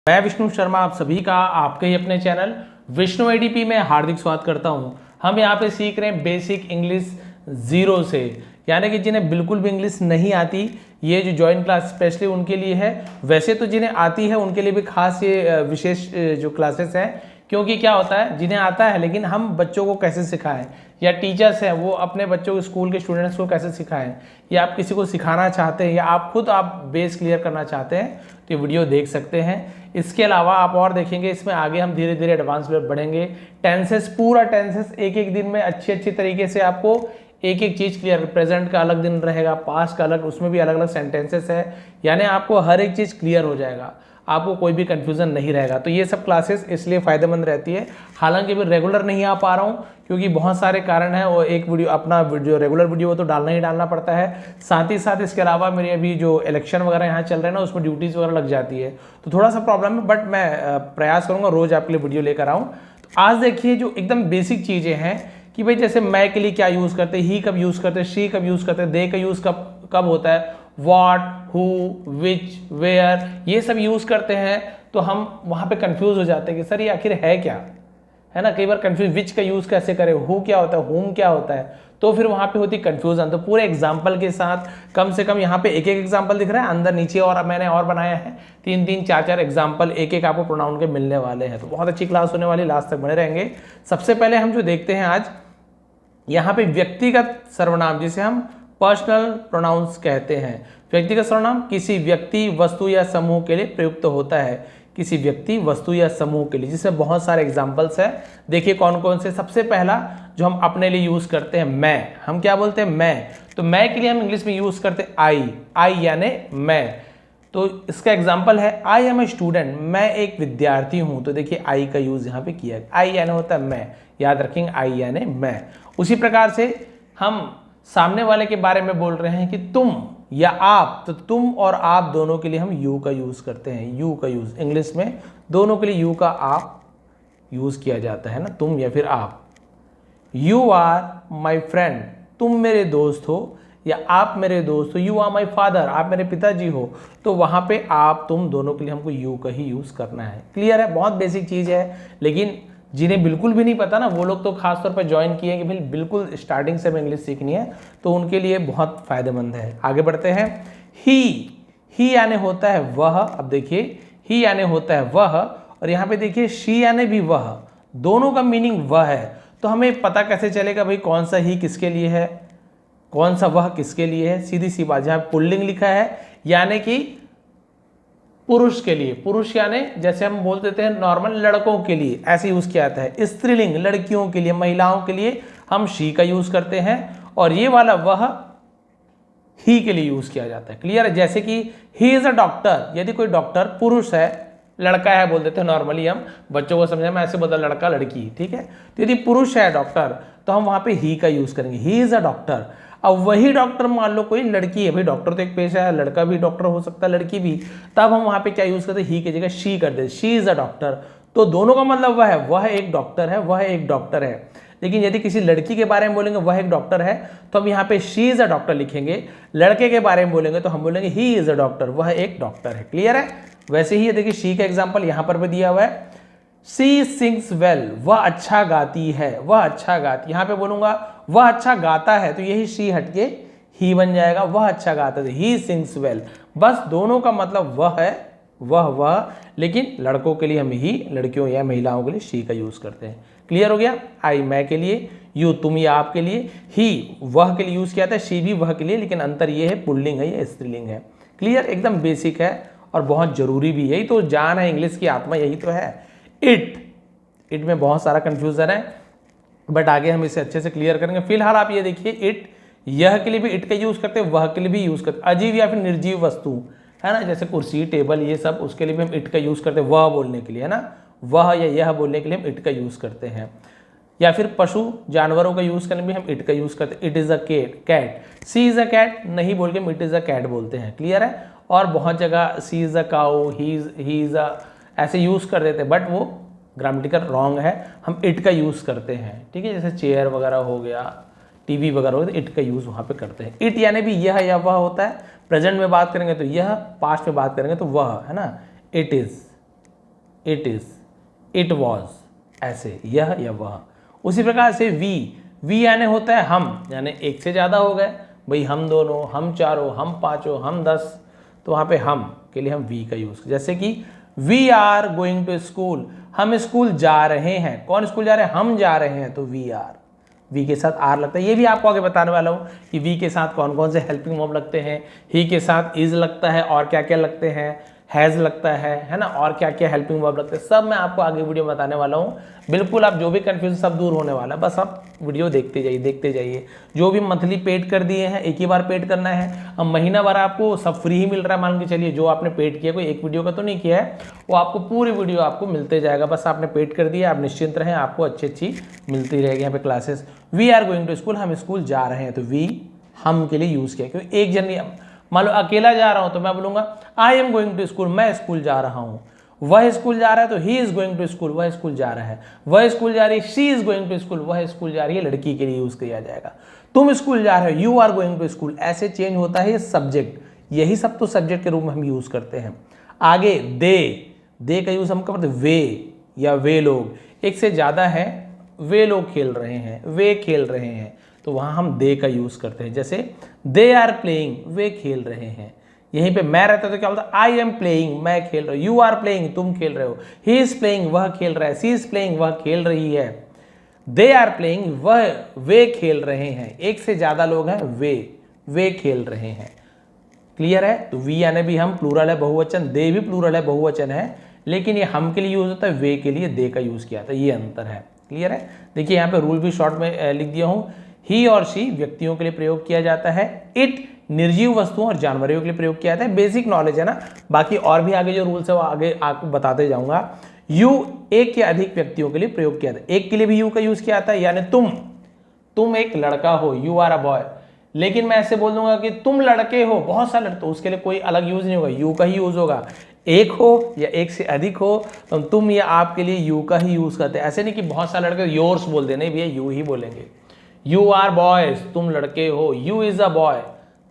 मैं विष्णु शर्मा आप सभी का आपके ही अपने चैनल विष्णु एडीपी में हार्दिक स्वागत करता हूं। हम यहां पे सीख रहे हैं बेसिक इंग्लिश जीरो से, यानी कि जिन्हें बिल्कुल भी इंग्लिश नहीं आती ये जो जॉइंट क्लास स्पेशली उनके लिए है। वैसे तो जिन्हें आती है उनके लिए भी खास ये विशेष जो क्लासेस हैं, क्योंकि क्या होता है जिन्हें आता है लेकिन हम बच्चों को कैसे सिखाएं, या टीचर्स हैं वो अपने बच्चों को स्कूल के स्टूडेंट्स को कैसे सिखाएं, या आप किसी को सिखाना चाहते हैं या आप खुद बेस क्लियर करना चाहते हैं तो ये वीडियो देख सकते हैं। इसके अलावा आप और देखेंगे इसमें आगे हम धीरे धीरे एडवांस में बढ़ेंगे। टेंसेस, पूरा टेंसेस एक एक दिन में अच्छी तरीके से आपको एक एक चीज़ क्लियर, प्रेजेंट का अलग दिन रहेगा, पास्ट का अलग, उसमें भी अलग अलग सेंटेंसेस है, यानी आपको हर एक चीज़ क्लियर हो जाएगा, आपको कोई भी कंफ्यूजन नहीं रहेगा। तो ये सब क्लासेस इसलिए फ़ायदेमंद रहती है। हालांकि मैं रेगुलर नहीं आ पा रहा हूँ क्योंकि बहुत सारे कारण हैं, और एक वीडियो अपना जो रेगुलर वीडियो वो तो डालना ही डालना पड़ता है। साथ ही साथ इसके अलावा मेरी अभी जो इलेक्शन वगैरह यहाँ चल रहे हैं ना, उसमें ड्यूटीज़ वगैरह लग जाती है, तो थोड़ा सा प्रॉब्लम है, बट मैं प्रयास करूँगा रोज़ आपके लिए वीडियो लेकर आऊँ। तो आज देखिए जो एकदम बेसिक चीज़ें हैं कि भाई जैसे मैं के लिए क्या यूज़ करते हैं, ही कब यूज़ करते हैं, शी कब यूज़ करते हैं, दे का यूज़ कब कब होता है, व्हाट, हु, विच, वेयर, ये सब यूज़ करते हैं। तो हम वहाँ पे कंफ्यूज हो जाते हैं कि सर ये आखिर है क्या, है ना। कई बार कंफ्यूज, विच का यूज़ कैसे करें, हु क्या होता है, हुम क्या होता है, तो फिर वहाँ पे होती कंफ्यूजन। तो पूरे एग्जाम्पल के साथ, कम से कम यहाँ पे एक एक एग्जाम्पल दिख रहा है, अंदर नीचे और मैंने और बनाया है 3-3, 4-4 एग्जाम्पल एक एक आपको प्रोनाउन के मिलने वाले हैं। तो बहुत अच्छी क्लास होने वाली, लास्ट तक बने रहेंगे। सबसे पहले हम जो देखते हैं आज यहाँ पे व्यक्तिगत सर्वनाम, जिसे हम पर्सनल प्रोनाउंस कहते हैं। व्यक्तिगत सर्वनाम किसी व्यक्ति, वस्तु या समूह के लिए प्रयुक्त होता है, किसी व्यक्ति, वस्तु या समूह के लिए, जिसमें बहुत सारे एग्जाम्पल्स हैं। देखिए कौन कौन से। सबसे पहला जो हम अपने लिए यूज करते हैं, मैं। हम क्या बोलते हैं, मैं। तो मैं के लिए हम इंग्लिश में यूज करते हैं आई यानी मैं। तो इसका एग्जाम्पल है आई एम ए स्टूडेंट, मैं एक विद्यार्थी हूं। तो देखिए आई का यूज यहाँ पे किया है, आई यानी होता है मैं, याद रखेंगे आई यानी मैं। उसी प्रकार से हम सामने वाले के बारे में बोल रहे हैं कि तुम या आप, तो तुम और आप दोनों के लिए हम यू का यूज करते हैं। यू का यूज इंग्लिश में दोनों के लिए यू का आप यूज किया जाता है ना, तुम या फिर आप। यू आर माई फ्रेंड, तुम मेरे दोस्त हो, या आप मेरे दोस्त हो। यू आर माई फादर, आप मेरे पिताजी हो। तो वहां पे आप, तुम दोनों के लिए हमको यू का ही यूज करना है। क्लियर है, बहुत बेसिक चीज है, लेकिन जिन्हें बिल्कुल भी नहीं पता ना, वो लोग तो खासतौर पर ज्वाइन किए कि भाई बिल्कुल स्टार्टिंग से हमें इंग्लिश सीखनी है, तो उनके लिए बहुत फायदेमंद है। आगे बढ़ते हैं। ही यानी होता है वह। अब देखिए ही यानी होता है वह, और यहाँ पे देखिए शी यानी भी वह, दोनों का मीनिंग वह है। तो हमें पता कैसे चलेगा भाई कौन सा ही किसके लिए है, कौन सा वह किसके लिए है। सीधी सी बात, जहाँ पुल्लिंग लिखा है यानी कि पुरुष के लिए, पुरुष यानी जैसे हम बोल देते हैं नॉर्मल लड़कों के लिए, ऐसे यूज किया जाता है। स्त्रीलिंग लड़कियों के लिए, महिलाओं के लिए हम शी का यूज करते हैं, और ये वाला वह ही के लिए यूज किया जाता है। क्लियर है। जैसे कि ही इज अ डॉक्टर, यदि कोई डॉक्टर पुरुष है, लड़का है बोल देते हैं नॉर्मली, हम बच्चों को समझे में ऐसे बोलते हैं लड़का लड़की, ठीक है। तो यदि पुरुष है डॉक्टर तो हम वहां पे ही का यूज करेंगे, ही इज अ डॉक्टर। अब वही डॉक्टर मान लो कोई लड़की है, भाई डॉक्टर तो एक पेशा है, लड़का भी डॉक्टर हो सकता है, लड़की भी, तब हम वहां पे क्या यूज करते हैं, ही की जगह शी कर देते, शी इज अ डॉक्टर। तो दोनों का मतलब वह है, वह एक डॉक्टर है, वह एक डॉक्टर है। लेकिन यदि किसी लड़की के बारे में बोलेंगे वह एक डॉक्टर है, तो हम यहाँ पे शी इज अ डॉक्टर लिखेंगे। लड़के के बारे में बोलेंगे तो हम बोलेंगे ही इज अ डॉक्टर, वह एक डॉक्टर है। क्लियर है। वैसे ही देखिए शी का एग्जाम्पल यहाँ पर भी दिया हुआ है, सी सिंग्स वेल, वह अच्छा गाती है, वह अच्छा गाती। यहाँ पे बोलूंगा वह अच्छा गाता है, तो यही शी हटके ही बन जाएगा, वह अच्छा गाता है, ही सिंग्स वेल। बस दोनों का मतलब वह है, वह, लेकिन लड़कों के लिए हम ही, लड़कियों या महिलाओं के लिए शी का यूज करते हैं। क्लियर हो गया। आई मैं के लिए, यू तुम या आप के लिए, ही वह के लिए यूज किया था, शी भी वह के लिए, लेकिन अंतर ये है पुल्लिंग है या स्त्रीलिंग है। क्लियर, एकदम बेसिक है और बहुत जरूरी भी। यही तो जान है इंग्लिश की आत्मा, यही तो है। इट में बहुत सारा कंफ्यूजन है, बट आगे हम इसे अच्छे से क्लियर करेंगे। फिलहाल आप ये देखिए इट, यह के लिए भी इट का यूज करते हैं, वह के लिए भी यूज करते हैं। अजीब या फिर निर्जीव वस्तु है ना, जैसे कुर्सी, टेबल, ये सब, उसके लिए भी हम इट का यूज करते हैं, वह बोलने के लिए, है ना, वह या यह बोलने के लिए हम इट का यूज करते हैं। या फिर पशु जानवरों का यूज करने में हम इट का यूज करते हैं, it is a cat, she is a cat नहीं बोल के हम इट इज अ कैट बोलते हैं। क्लियर है। और बहुत जगह she is a cow, he is a, ऐसे यूज कर देते हैं, बट वो ग्रामेटिकल रॉन्ग है, हम इट का यूज करते हैं। ठीक है, जैसे चेयर वगैरह हो गया, टीवी वगैरह हो गया, इट का यूज वहां पे करते हैं। इट यानी भी यह या वह होता है। प्रेजेंट में बात करेंगे तो यह, पास्ट में बात करेंगे तो वह, है ना, it is. It is, it was, ऐसे यह या वह। उसी प्रकार से वी यानी होता है हम, यानी एक से ज़्यादा हो गए भाई, हम दोनों, हम चारों, हम पांचों, हम 10, तो वहाँ पे हम के लिए हम वी का यूज़। जैसे कि we are going to school, हम स्कूल जा रहे हैं। कौन स्कूल जा रहे हैं? हम जा रहे हैं, तो वी आर, वी के साथ आर लगता है। ये भी आपको आगे बताने वाला हूँ कि वी के साथ कौन कौन से हेल्पिंग वर्ब लगते हैं, ही के साथ इज लगता है, और क्या क्या लगते हैं, हैज़ लगता है ना, और क्या क्या हेल्पिंग वर्ब लगते हैं, सब मैं आपको आगे वीडियो में बताने वाला हूँ। बिल्कुल आप जो भी कन्फ्यूजन सब दूर होने वाला है, बस आप वीडियो देखते जाइए। जो भी मंथली पेड कर दिए हैं एक ही बार पेड करना है। अब महीना भर आपको सब फ्री ही मिल रहा है, मान के चलिए। जो आपने पेड किया, कोई एक वीडियो का तो नहीं किया है, वो आपको पूरी वीडियो आपको मिलते जाएगा। बस आपने पेड कर दिया, आप निश्चिंत रहें, आपको अच्छी मिलती रहेगी यहाँ पे classes. We are going to school, हम स्कूल जा रहे हैं, तो वी हम के लिए यूज़ किया, क्योंकि एक जन, मान लो अकेला जा रहा हूं तो मैं बोलूंगा I am going to school, मैं स्कूल जा रहा हूं। वह स्कूल जा रहा है तो he is going to school, वह स्कूल जा रहा है। वह स्कूल जा रही है, she is going to school, वह स्कूल जा रही है, लड़की के लिए यूज किया जाएगा। तुम स्कूल जा रहे हो, you are going to school, ऐसे चेंज होता है ये सब्जेक्ट। यही सब तो सब्जेक्ट के रूप में हम यूज करते हैं। आगे दे का यूज हम करते हैं वे या वे लोग, एक से ज्यादा है, वे लोग खेल रहे हैं, वे खेल रहे हैं, तो वहां हम दे का यूज करते हैं। जैसे दे आर प्लेइंग, वे खेल रहे हैं। यहीं पे मैं रहता तो क्या बोलता, आई एम प्लेइंग, मैं खेल रहा हूं। यू आर प्लेइंग, तुम खेल रहे हो। ही इज प्लेइंग, वह खेल रहा है। सी इज प्लेइंग, वह खेल रही है। दे आर प्लेइंग, वे खेल रहे हैं। एक से ज्यादा लोग हैं, वे खेल रहे हैं। क्लियर है? तो वी यानी भी हम प्लूरल है, बहुवचन। दे भी प्लूरल है, बहुवचन है, लेकिन ये हम के लिए यूज होता है, वे के लिए दे का यूज किया था। ये अंतर है। क्लियर है? देखिए यहाँ पे रूल भी शॉर्ट में लिख दिया हूं। ही और शी व्यक्तियों के लिए प्रयोग किया जाता है। इट निर्जीव वस्तुओं और जानवरों के लिए प्रयोग किया जाता है। बेसिक नॉलेज है ना, बाकी और भी आगे जो रूल्स है वो आगे आपको बताते जाऊंगा। यू एक या अधिक व्यक्तियों के लिए प्रयोग किया जाता है। एक के लिए भी यू का यूज किया जाता है, यानी तुम एक लड़का हो, यू आर अ बॉय। लेकिन मैं ऐसे बोल दूंगा कि तुम लड़के हो, बहुत सारे, तो उसके लिए कोई अलग यूज नहीं होगा, यू का ही यूज होगा। एक हो या एक से अधिक हो तो तुम या आप के लिए यू का ही यूज करते हैं। ऐसे नहीं कि बहुत सारे लड़के योर्स बोल देने, भैया यू ही बोलेंगे। यू आर बॉयज, तुम लड़के हो। यू इज अ बॉय,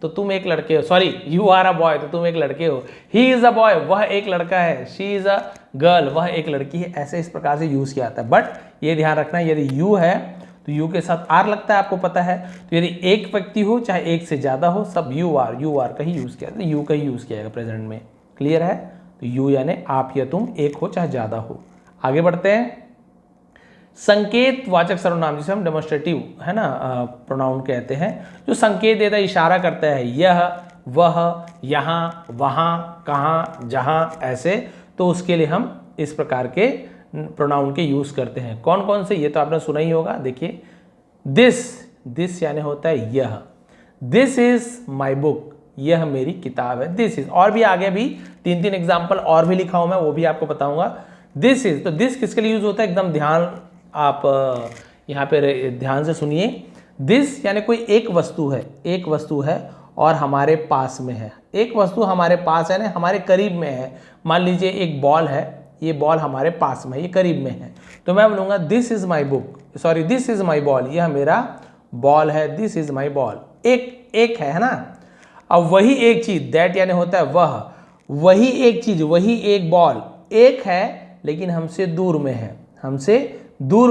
तो तुम एक लड़के हो। Sorry, you are a boy, तो तुम एक लड़के हो। ही इज अ बॉय, वह एक लड़का है। शी इज अ गर्ल, वह एक लड़की है। ऐसे इस प्रकार से यूज किया जाता है। बट ये ध्यान रखना, यदि यू है तो यू के साथ आर लगता है, आपको पता है। तो यदि एक व्यक्ति हो चाहे एक से ज्यादा हो, सब यू आर का ही यूज किया जाता है। यू का ही यूज किया जाएगा प्रेजेंट में। क्लियर है? तो यू यानी आप या तुम, एक हो चाहे ज्यादा हो। आगे बढ़ते हैं। संकेत वाचक सर्वनाम, जिसे हम डेमोन्स्ट्रेटिव है ना प्रोनाउन कहते हैं, जो संकेत देता है, इशारा करता है, यह, वह, यहाँ, वहाँ, कहाँ, जहाँ, ऐसे, तो उसके लिए हम इस प्रकार के प्रोनाउन के यूज करते हैं। कौन कौन से, ये तो आपने सुना ही होगा। देखिए दिस यानी होता है यह। दिस इज माई बुक, यह मेरी किताब है। दिस इज, और भी आगे भी 3 एग्जाम्पल और भी लिखा हूं मैं, वो भी आपको बताऊंगा। दिस इज, तो दिस किसके लिए यूज होता है, एकदम ध्यान आप यहाँ पे ध्यान से सुनिए। दिस यानी कोई एक वस्तु है और हमारे पास में है। एक वस्तु हमारे पास है ना, हमारे करीब में है। मान लीजिए एक बॉल है, ये बॉल हमारे पास में है, ये करीब में है, तो मैं बोलूँगा this is my book, sorry this is my ball, यह मेरा बॉल है। दिस इज माई बॉल, एक है ना। अब वही एक चीज, दैट यानी होता है वह, वही एक चीज, वही एक बॉल, एक है लेकिन हमसे दूर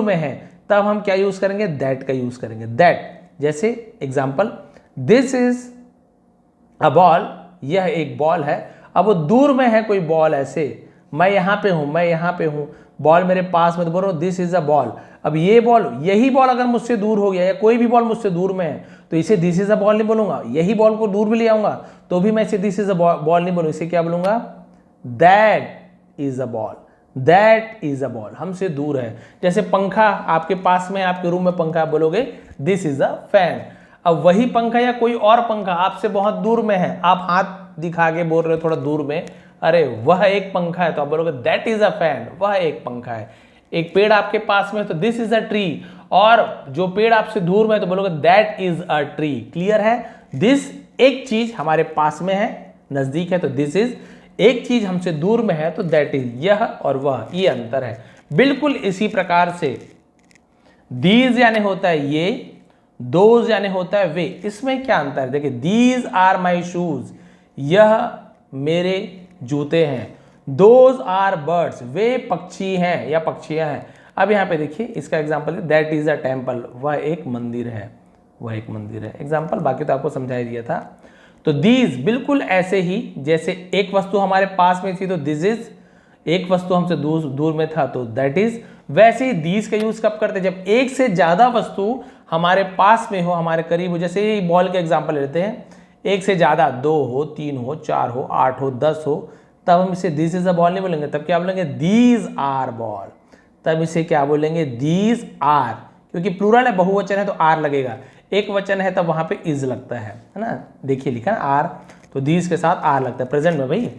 में है, तब हम क्या यूज करेंगे, दैट का यूज करेंगे। दैट, जैसे example, this is a ball, यह एक बॉल है। अब वो दूर में है कोई बॉल, ऐसे मैं यहाँ पे हूँ, बॉल मेरे पास में, तो बोल रहा हूँ दिस इज अ बॉल। अब ये बॉल, यही बॉल अगर मुझसे दूर हो गया, या कोई भी बॉल मुझसे दूर में है, तो इसे दिस इज अ बॉल नहीं बोलूंगा। यही बॉल को दूर भी ले आऊंगा तो भी मैं इसे दिस इज अ बॉल नहीं बोलूंगा, इसे क्या बोलूंगा, that is a ball. That is a ball, हमसे दूर है। जैसे पंखा आपके पास में, आपके रूम में पंखा, आप बोलोगे दिस इज अ फैन। अब वही पंखा या कोई और पंखा आपसे बहुत दूर में है, आप हाथ दिखा के बोल रहे हो थोड़ा दूर में, अरे वह एक पंखा है, तो आप बोलोगे दैट इज अ फैन, वह एक पंखा है। एक पेड़ आपके पास में है तो दिस इज अ ट्री, और जो पेड़ आपसे दूर में है तो बोलोगे that is a tree. Clear है? दिस एक चीज हमारे पास में है, नजदीक है, तो दिस इज, एक चीज हमसे दूर में है तो दैट इज, यह और वह, ये अंतर है। बिल्कुल इसी प्रकार से दीज यानी होता है ये, दोज यानी होता है वे। इसमें क्या अंतर है, देखिए, दीज आर माई शूज, यह मेरे जूते हैं। दोज आर बर्ड्स, वे पक्षी हैं या पक्षियां हैं। अब यहाँ पे देखिए इसका example, that is a temple, वह एक मंदिर है, वह एक मंदिर है। एग्जाम्पल बाकी तो आपको समझाई दिया था। तो दीज बिल्कुल ऐसे ही, जैसे एक वस्तु हमारे पास में थी तो दिस इज, एक वस्तु हमसे दूर दूर में था तो दैट इज। वैसे ही दीज का यूज कब करते हैं, जब एक से ज्यादा वस्तु हमारे पास में हो, हमारे करीब हो। जैसे ये बॉल के एग्जाम्पल लेते हैं, एक से ज्यादा, 2 हो, 3 हो, 4 हो, 8 हो, 10 हो, तब हम इसे दिस इज अ बॉल नहीं बोलेंगे, तब क्या बोलेंगे, दीज आर बॉल। तब इसे क्या बोलेंगे, दीज आर, क्योंकि प्लूरल है, बहुवचन है तो आर लगेगा, एक वचन है तब वहां पे इज लगता है ना। देखिए लिखा है आर, तो दीज के साथ आर लगता है प्रेजेंट में भाई।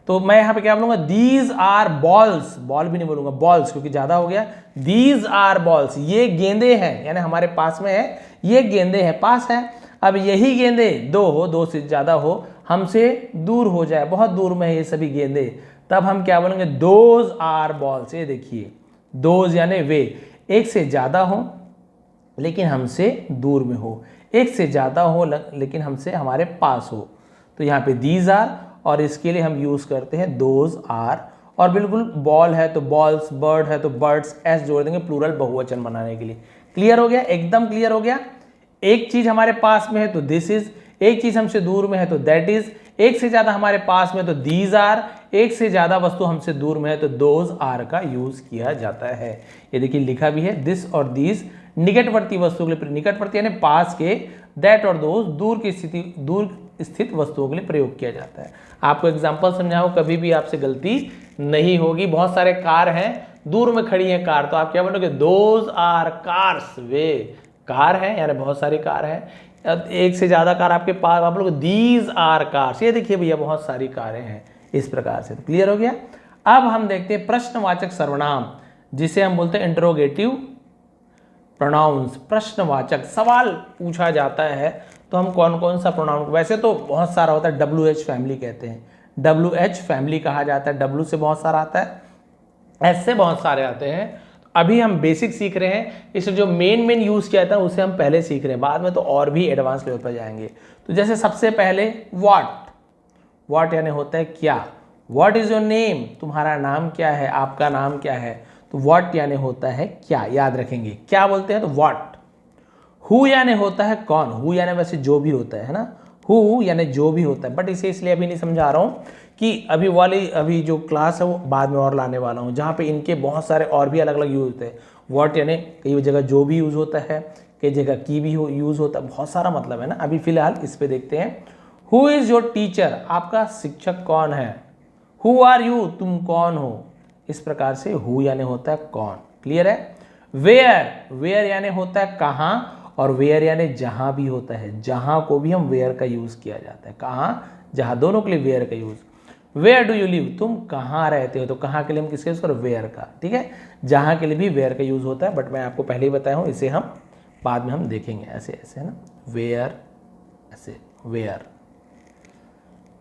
तो मैं यहाँ पे क्या बोलूंगा, दीज आर बॉल्स, बॉल भी नहीं बोलूंगा, बॉल्स क्योंकि ज्यादा हो गया। दीज आर बॉल्स, ये गेंदे हैं, यानी हमारे पास में है, ये गेंदे हैं, पास है। अब यही गेंदे 2 हो, 2 से ज्यादा हो, हमसे दूर हो जाए, बहुत दूर में है ये सभी गेंदे, तब हम क्या बोलेंगे, दोज आर बॉल्स। ये देखिए दोज यानी वे, एक से ज्यादा हो लेकिन हमसे दूर में हो, एक से ज्यादा हो लेकिन हमसे हमारे पास हो, तो यहाँ पे दीज आर, और इसके लिए हम यूज करते हैं दोज आर। और बिल्कुल बॉल है तो बॉल्स, बर्ड है तो बर्ड्स, एस जोड़ देंगे प्लूरल बहुवचन बनाने के लिए। क्लियर हो गया, एकदम क्लियर हो गया। एक चीज हमारे पास में है तो दिस इज, एक चीज हमसे दूर में है तो दैट इज, एक से ज्यादा हमारे पास में तो दीज आर, एक से ज्यादा वस्तु हमसे दूर में है तो दोज आर का यूज किया जाता है। ये देखिए लिखा भी है, दिस और दीज निकटवर्ती वस्तुओं के लिए, निकटवर्ती यानी पास के, दैट और दोज दूर की स्थिति, दूर स्थित वस्तुओं के लिए प्रयोग किया जाता है। आपको एग्जांपल समझाओ, कभी भी आपसे गलती नहीं होगी। बहुत सारे कार हैं, दूर में खड़ी हैं कार, तो आप क्या बोलोगे, दोज आर कार्स, वे कार है, यानी बहुत सारी कार है। एक से ज्यादा कार आपके पास, आप लोग दीज आर कार्स, ये देखिए भैया बहुत सारी कारें हैं, इस प्रकार से। तो क्लियर हो गया। अब हम देखते हैं प्रश्नवाचक सर्वनाम, जिसे हम बोलते हैं इंटरोगेटिव प्रोनाउंस। प्रश्नवाचक, सवाल पूछा जाता है तो हम कौन कौन सा प्रोनाउन, वैसे तो बहुत सारा होता है, WH फैमिली कहते हैं, WH फैमिली कहा जाता है, W से बहुत सारा आता है, S से बहुत सारे आते हैं। अभी हम बेसिक सीख रहे हैं, इसे जो मेन यूज किया था उसे हम पहले सीख रहे हैं, बाद में तो और भी एडवांस लेवल पर जाएंगे। तो जैसे सबसे पहले व्हाट यानी होता है क्या। व्हाट इज योर नेम, तुम्हारा नाम क्या है, आपका नाम क्या है, तो व्हाट यानी होता है क्या, याद रखेंगे क्या बोलते हैं तो व्हाट। हु यानी होता है कौन, हु यानी वैसे जो भी होता है ना, हु यानी जो भी होता है, बट इसे इसलिए अभी नहीं समझा रहा हूँ कि अभी जो क्लास है वो बाद में और लाने वाला हूँ, जहाँ पे इनके बहुत सारे और भी अलग अलग यूज होते हैं। व्हाट यानी कई जगह जो भी यूज होता है, कई जगह की भी यूज होता है, बहुत सारा मतलब है ना। अभी फिलहाल इस पे देखते हैं। हु इज योर टीचर, आपका शिक्षक कौन है। हु आर यू, तुम कौन हो। इस प्रकार से हु यानी होता है कौन। क्लियर है। वेयर यानी होता है कहाँ, और वेयर यानी जहां भी होता है, जहां को भी हम वेयर का यूज किया जाता है, कहां जहां, दोनों के लिए वेयर का use. Where do you live, तुम कहाँ रहते हो, तो कहाँ के लिए हम किसके यूज करो, वेयर का। ठीक है, जहां के लिए भी वेयर का यूज होता है, बट मैं आपको पहले ही बताया हूं, इसे हम बाद में हम देखेंगे, ऐसे ऐसे है ना, वेयर, ऐसे वेयर।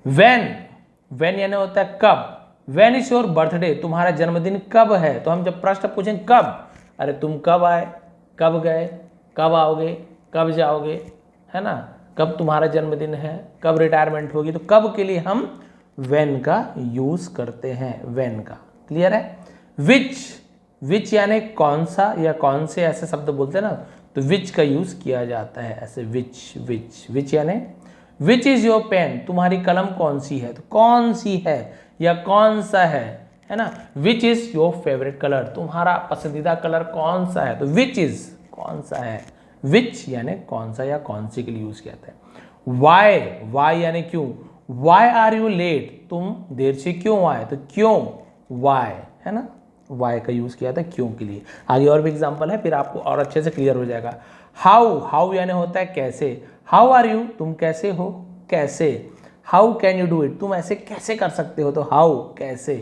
वेन यानी होता है कब। वेन इज योर बर्थडे, तुम्हारा जन्मदिन कब है। तो हम जब प्रश्न पूछें कब, अरे तुम कब आए, कब गए, कब आओगे, कब जाओगे, है ना, कब तुम्हारा जन्मदिन है, कब रिटायरमेंट होगी, तो कब के लिए हम वेन का यूज करते हैं, वेन का। क्लियर है। विच यानी कौन सा या कौन से, ऐसे शब्द बोलते हैं ना, तो विच का यूज किया जाता है, ऐसे विच यानी विच इज योर पेन, तुम्हारी कलम कौन सी है, तो कौन सी है या कौन सा है ना। विच इज योर फेवरेट कलर, तुम्हारा पसंदीदा कलर कौन सा है, तो विच इज कौन सा है। विच यानी कौन सा या कौन सी के लिए यूज किया जाता है। वाई यानी क्यों। वाई आर यू लेट, तुम देर से क्यों आए, तो क्यों, वाई है ना, वाई का यूज किया था क्यों के लिए। आगे और भी एग्जांपल है, फिर आपको और अच्छे से क्लियर हो जाएगा। हाउ यानी होता है कैसे। हाउ आर यू, तुम कैसे हो, कैसे। How can you do it, तुम ऐसे कैसे कर सकते हो, तो हाउ कैसे।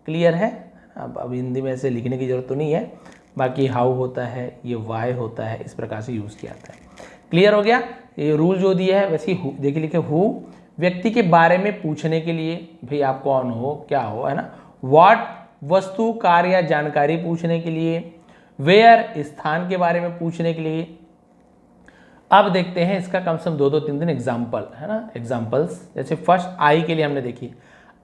क्लियर है। अब हिंदी में ऐसे लिखने की जरूरत तो नहीं है, बाकी हाउ होता है, ये वाई होता है, इस प्रकार से यूज किया जाता है। क्लियर हो गया। ये रूल जो दिया है वैसे ही देखिए लिखे, हु व्यक्ति के बारे में पूछने के लिए, भाई आप कौन हो, क्या हो, है ना। व्हाट वस्तु, कार्य या जानकारी पूछने के लिए। वेयर स्थान के बारे में पूछने के लिए। अब देखते हैं इसका कम से कम 2-3 दिन एग्जाम्पल, है ना, एग्जाम्पल्स। जैसे फर्स्ट आई के लिए हमने देखी,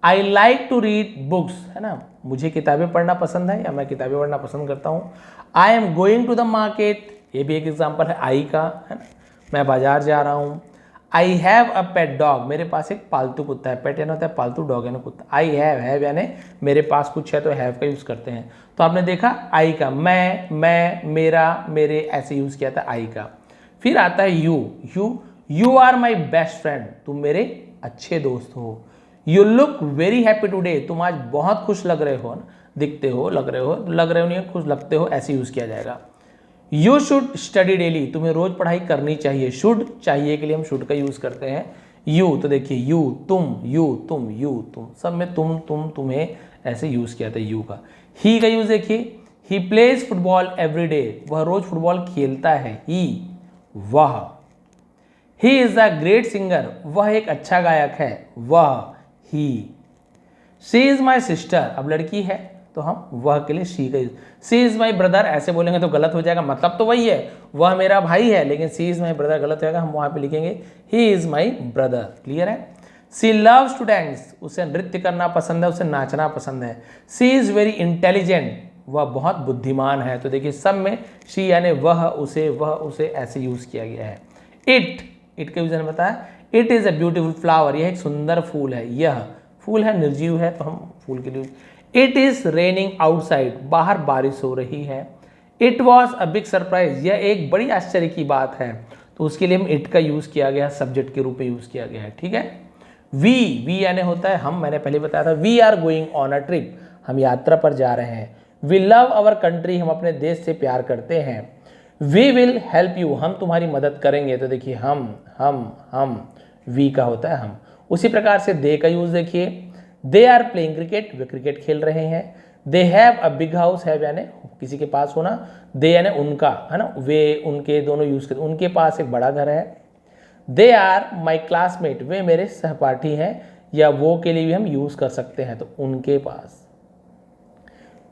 I like to read books, है ना, मुझे किताबें पढ़ना पसंद है या मैं किताबें पढ़ना पसंद करता हूँ। I am going to the market, ये भी एक एग्जाम्पल है आई का, है ना, मैं बाजार जा रहा हूँ। I have a pet dog, मेरे पास एक पालतू कुत्ता है, पेट यानी होता है पालतू, डॉग यानी कुत्ता। आई हैव यानी मेरे पास कुछ है तो हैव का यूज़ करते हैं। तो आपने देखा आई का मैं, मेरा, मेरे ऐसे यूज़ किया था आई का। फिर आता है you are my best friend, तुम मेरे अच्छे दोस्त हो। You look very happy today, तुम आज बहुत खुश लग रहे हो, दिखते हो, लग रहे हो नहीं, खुश लगते हो, ऐसे यूज़ किया जाएगा। यू शुड स्टडी डेली, तुम्हें रोज पढ़ाई करनी चाहिए। शुड चाहिए के लिए हम शुड का यूज़ करते हैं। यू, तो देखिए यू तुम, सब में तुम्हें ऐसे यूज़ किया था यू का। ही का यूज़ देखिए, he plays football every day, वह रोज फुटबॉल खेलता है, ही, वह। He is a great singer, वह एक अच्छा गायक है, वह, ही। शी इज़ माई सिस्टर, अब लड़की है तो हम वह के लिए शी का use. She is my brother, ऐसे बोलेंगे तो गलत हो जाएगा, मतलब तो वही है, वह मेरा भाई है, लेकिन शी इज़ माई ब्रदर गलत होगा, हम वहाँ पे लिखेंगे he is my brother. Clear है। सी लव्स टू डांस, उसे नृत्य करना पसंद है, उसे नाचना पसंद है। सी इज़ वेरी इंटेलिजेंट, वह बहुत बुद्धिमान है। तो देखिए सब में शी यानी वह उसे ऐसे यूज़ किया गया है। इट का यूज ने बताया, it is a beautiful flower, यह एक सुंदर फूल है, यह फूल है, निर्जीव है तो हम फूल के लिए। इट इज़ रेनिंग आउटसाइड, बाहर बारिश हो रही है। It was a big surprise, यह एक बड़ी आश्चर्य की बात है, तो उसके लिए हम इट का यूज़ किया गया, सब्जेक्ट के रूप में यूज़ किया गया है। ठीक है। वी यानी होता है हम, मैंने पहले बताया था, we are going on a trip, हम यात्रा पर जा रहे हैं। वी लव अवर कंट्री, हम अपने देश से प्यार करते हैं। वी विल हेल्प यू, हम तुम्हारी मदद करेंगे, तो देखिए हम वी का होता है हम। उसी प्रकार से दे का यूज देखिए, दे आर प्लेइंग क्रिकेट, वे क्रिकेट खेल रहे हैं। They have a big house, have यानी किसी के पास होना, दे यानी उनका, है ना, वे उनके दोनों यूज करते, उनके पास एक बड़ा घर है। दे आर माई क्लासमेट, वे मेरे सहपाठी हैं, या वो के लिए भी हम यूज कर सकते हैं, तो उनके पास,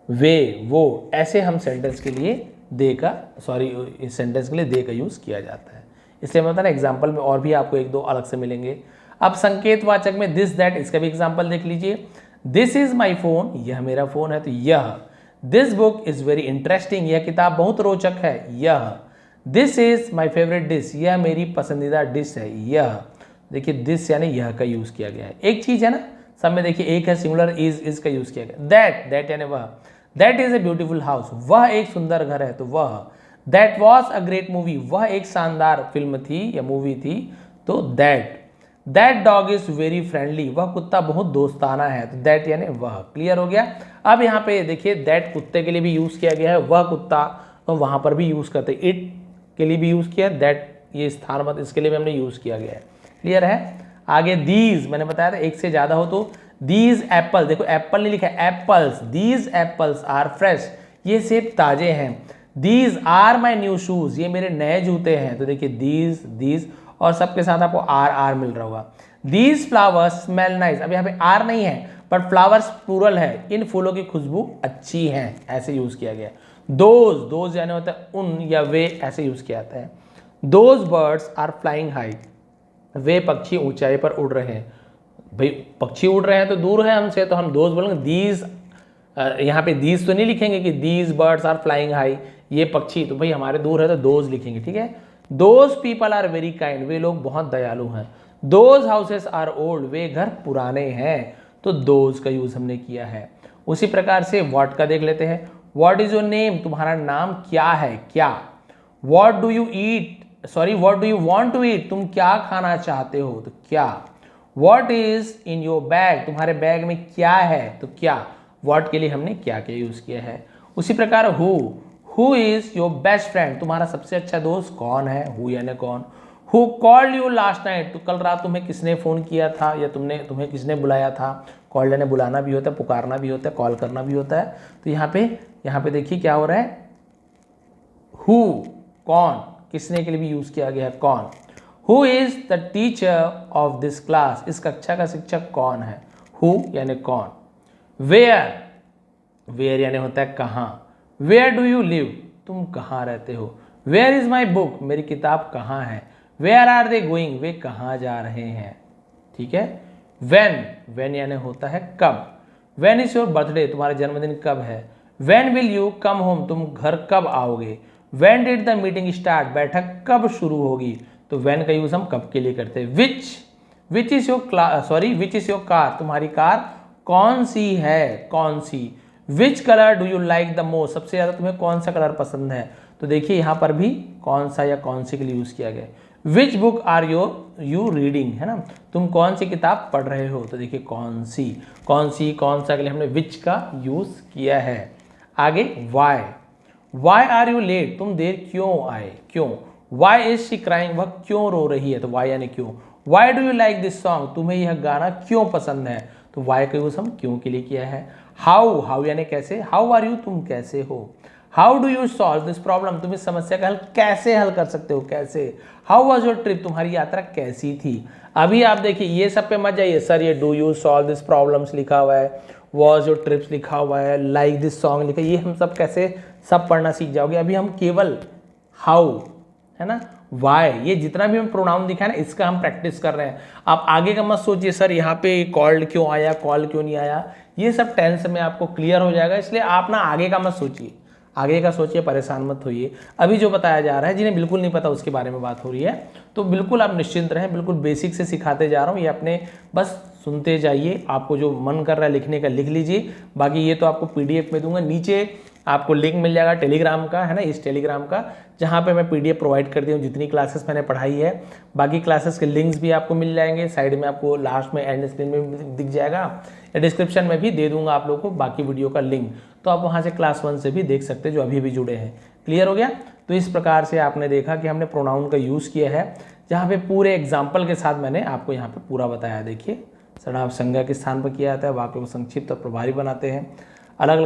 वे, वो, ऐसे हम सेंटेंस के लिए दे का, इस सेंटेंस के लिए दे का यूज किया जाता है। इसलिए मैं बताना एग्जाम्पल में और भी आपको एक दो अलग से मिलेंगे। अब संकेतवाचक में दिस दैट, इसका भी एग्जाम्पल देख लीजिए। दिस इज माई फोन, यह मेरा फोन है, तो यह। This book is very interesting, यह किताब बहुत रोचक है, यह। This is my favourite dish, यह मेरी पसंदीदा डिश है, यह। देखिए दिस यानी यह का यूज किया गया है। एक चीज है ना, सब में देखिए एक है सिंगुलर, इज का यूज किया गया। दैट यानी वह। That is a beautiful house, वह एक सुंदर घर है, तो वह। That was a great movie, वह एक शानदार फिल्म थी या मूवी थी, तो that. That dog is very friendly, वह कुत्ता बहुत दोस्ताना है, तो दैट यानी वह। क्लियर हो गया। अब यहाँ पे देखिए दैट कुत्ते के लिए भी यूज किया गया है, वह कुत्ता तो वहां पर भी यूज करते, इट के लिए भी यूज किया, दैट ये स्थान मत, इसके लिए भी हमने यूज किया गया है। क्लियर है। आगे दीज, मैंने बताया था एक से ज्यादा हो तो दीज एप्पल, देखो एप्पल नहीं लिखा है, apples, these apples are fresh, ये सेब ताजे हैं। These are my new shoes, ये मेरे नए जूते हैं, तो देखिए दीज और सबके साथ आपको आर मिल रहा होगा। दीज फ्लावर्स स्मेल नाइस, अब यहाँ पे आर नहीं है बट फ्लावर्स प्लूरल है, इन फूलों की खुशबू अच्छी है, ऐसे यूज किया गया। दोज यानी होता है उन या वे, ऐसे यूज किया जाता है। Those birds are flying high, वे पक्षी ऊंचाई पर उड़ रहे हैं। भाई पक्षी उड़ रहे हैं तो दूर है हमसे, तो हम दोज बोलेंगे दीज। यहाँ पे दीज तो नहीं लिखेंगे कि these birds are flying high, ये पक्षी तो भाई हमारे दूर है तो दोज लिखेंगे। ठीक है। Those people are very kind, वे लोग बहुत दयालु हैं। दोज हाउसेस आर ओल्ड, वे घर पुराने हैं, तो दोज का यूज हमने किया है। उसी प्रकार से व्हाट का देख लेते हैं। व्हाट इज योर नेम, तुम्हारा नाम क्या है, क्या। What do you want to eat, तुम क्या खाना चाहते हो, तो क्या। What is in your bag, तुम्हारे बैग में क्या है, तो क्या। व्हाट के लिए हमने क्या यूज किया है। उसी प्रकार who is your best friend, तुम्हारा सबसे अच्छा दोस्त कौन है, हु यानी कौन। Who called you last night, तो कल रात तुम्हें किसने फोन किया था या तुम्हें किसने बुलाया था। कॉल्ड यानी बुलाना भी होता है, पुकारना भी होता है, कॉल करना भी होता है। तो यहाँ पे देखिए क्या हो रहा है, हु कौन, किसने के लिए भी यूज किया गया है, कौन। Who is the teacher of this class, इस कक्षा का शिक्षक कौन है, हु यानी कौन। वेयर यानी होता है कहाँ। वेयर डू यू लिव, तुम कहाँ रहते हो। वेयर इज माई बुक, मेरी किताब कहाँ है। वेयर आर दे गोइंग, वे कहाँ जा रहे हैं। ठीक है। वेन यानी होता है कब। वेन इज योर बर्थडे, तुम्हारा जन्मदिन कब है। When will you come home, तुम घर कब आओगे। When did the meeting start, बैठक कब शुरू होगी। तो वेन का यूज हम कब के लिए करते हैं। विच इज योर कार, तुम्हारी कार कौन सी है, कौन सी। Which colour do you like the most, सबसे ज्यादा तुम्हें कौन सा कलर पसंद है। तो देखिए यहां पर भी कौन सा या कौन सी के लिए यूज किया गया। Which book are you reading, है ना, तुम कौन सी किताब पढ़ रहे हो। तो देखिए कौन सा के लिए हमने विच का यूज किया है। आगे वाई आर यू लेट, तुम देर क्यों आए, क्यों। वाई इज शी क्राइंग, वह क्यों रो रही है। तो वाई यानी क्यों। Why do you like this song, तुम्हें यह गाना क्यों पसंद है। तो वाई का यूज हम क्यों के लिए किया है। हाउ यानी कैसे। हाउ आर यू, तुम कैसे हो। How do you solve this problem, तुम इस समस्या का हल कैसे हल कर सकते हो, कैसे। हाउ वॉज योर ट्रिप, तुम्हारी यात्रा कैसी थी। अभी आप देखिए ये सब पे मत जाइए, सर ये do you solve this problems लिखा हुआ है, वॉज योर ट्रिप्स लिखा हुआ है, लाइक दिस सॉन्ग लिखा है, ये हम सब कैसे सब पढ़ना सीख जाओगे। अभी हम केवल हाउ, है ना, वाई, ये जितना भी हम प्रोनाउन दिखा है ना इसका हम प्रैक्टिस कर रहे हैं। आप आगे का मत सोचिए सर यहाँ पे कॉल्ड क्यों आया, कॉल क्यों नहीं आया, ये सब टेंस में आपको क्लियर हो जाएगा। इसलिए आप ना आगे का मत सोचिए, आगे का सोचिए, परेशान मत होइए। अभी जो बताया जा रहा है, जिन्हें बिल्कुल नहीं पता उसके बारे में बात हो रही है, तो बिल्कुल आप निश्चिंत रहें, बिल्कुल बेसिक से सिखाते जा रहा हूँ। ये अपने बस सुनते जाइए, आपको जो मन कर रहा है लिखने का लिख लीजिए। बाकी ये तो आपको PDF में दूंगा, नीचे आपको लिंक मिल जाएगा टेलीग्राम का, है ना, इस टेलीग्राम का, जहाँ पे मैं PDF प्रोवाइड कर दिया हूँ जितनी क्लासेस मैंने पढ़ाई है। बाकी क्लासेस के लिंक्स भी आपको मिल जाएंगे, साइड में आपको लास्ट में एंड स्क्रीन में दिख जाएगा, या डिस्क्रिप्शन में भी दे दूंगा आप लोगों को बाकी वीडियो का लिंक, तो आप वहाँ से क्लास 1 से भी देख सकते हैं जो अभी भी जुड़े हैं। क्लियर हो गया। तो इस प्रकार से आपने देखा कि हमने प्रोनाउन का यूज़ किया है, जहाँ पे पूरे एग्जाम्पल के साथ मैंने आपको यहाँ पे पूरा बताया। देखिए सर्वनाम संज्ञा के स्थान पर किया जाता है, वाक्यों को संक्षिप्त और प्रभावी बनाते हैं, अलग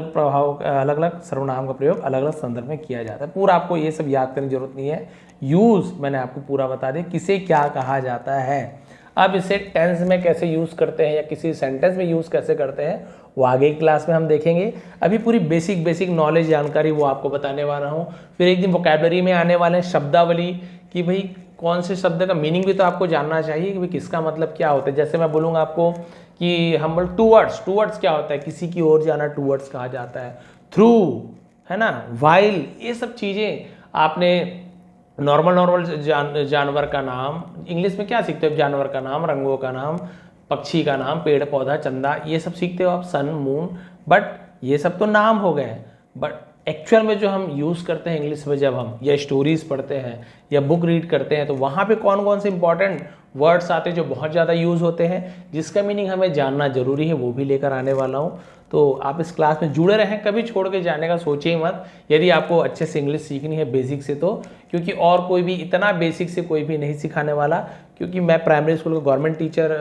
अलग सर्वनाम का प्रयोग अलग अलग संदर्भ में किया जाता है। पूरा आपको ये सब याद करने की जरूरत नहीं है, यूज़ मैंने आपको पूरा बता दिया किसे क्या कहा जाता है। अब इसे टेंस में कैसे यूज़ करते हैं या किसी सेंटेंस में यूज़ कैसे करते हैं वो आगे की क्लास में हम देखेंगे। अभी पूरी बेसिक नॉलेज जानकारी वो आपको बताने वाला हूँ। फिर एक दिन वोकैबुलरी में आने वाले हैं शब्दावली, कि भाई कौन से शब्द का मीनिंग भी तो आपको जानना चाहिए कि भाई किसका मतलब क्या होता है। जैसे मैं बोलूँगा आपको कि हम बोल टूवर्ड्स क्या होता है, किसी की ओर जाना टूवर्ड्स कहा जाता है, थ्रू, है ना, वाइल, ये सब चीज़ें आपने नॉर्मल जानवर का नाम इंग्लिश में क्या सीखते हो, जानवर का नाम, रंगों का नाम, पक्षी का नाम, पेड़ पौधा, चंदा, ये सब सीखते हो आप, सन मून, बट ये सब तो नाम हो गए। बट एक्चुअल में जो हम यूज़ करते हैं इंग्लिश में, जब हम या स्टोरीज पढ़ते हैं या बुक रीड करते हैं, तो वहाँ पे कौन कौन से इंपॉर्टेंट वर्ड्स आते हैं जो बहुत ज़्यादा यूज़ होते हैं, जिसका मीनिंग हमें जानना जरूरी है, वो भी लेकर आने वाला हूँ। तो आप इस क्लास में जुड़े रहें, कभी छोड़ के जाने का सोचिए मत, यदि आपको अच्छे से इंग्लिश सीखनी है बेसिक से तो, क्योंकि और कोई भी इतना बेसिक से कोई भी नहीं सिखाने वाला, क्योंकि मैं प्राइमरी स्कूल का गवर्नमेंट टीचर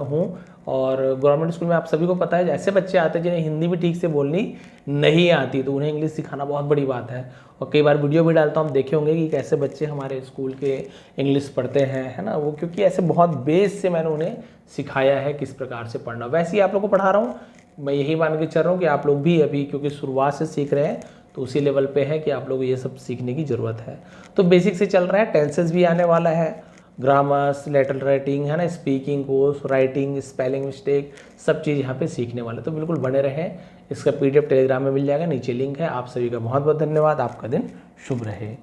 हूँ, और गवर्नमेंट स्कूल में आप सभी को पता है ऐसे बच्चे आते हैं जिन्हें हिंदी भी ठीक से बोलनी नहीं आती, तो उन्हें इंग्लिश सिखाना बहुत बड़ी बात है। और कई बार वीडियो भी डालता हूँ, आप देखे होंगे कि कैसे बच्चे हमारे स्कूल के इंग्लिश पढ़ते हैं, है ना, वो क्योंकि ऐसे बहुत बेस से मैंने उन्हें सिखाया है किस प्रकार से पढ़ना। वैसे ही आप लोग को पढ़ा रहा हूँ, मैं यही मान के चल रहा हूँ कि आप लोग भी अभी क्योंकि शुरुआत से सीख रहे हैं तो उसी लेवल पे है कि आप लोग ये सब सीखने की ज़रूरत है। तो बेसिक से चल रहा है, टेंसेस भी आने वाला है, ग्रामर्स, लेटर राइटिंग, है ना, speaking course, writing, spelling mistake, सब चीज़ यहाँ पे सीखने वाले, तो बिल्कुल बने रहें। इसका PDF टेलीग्राम में मिल जाएगा, नीचे लिंक है। आप सभी का बहुत बहुत धन्यवाद, आपका दिन शुभ रहे।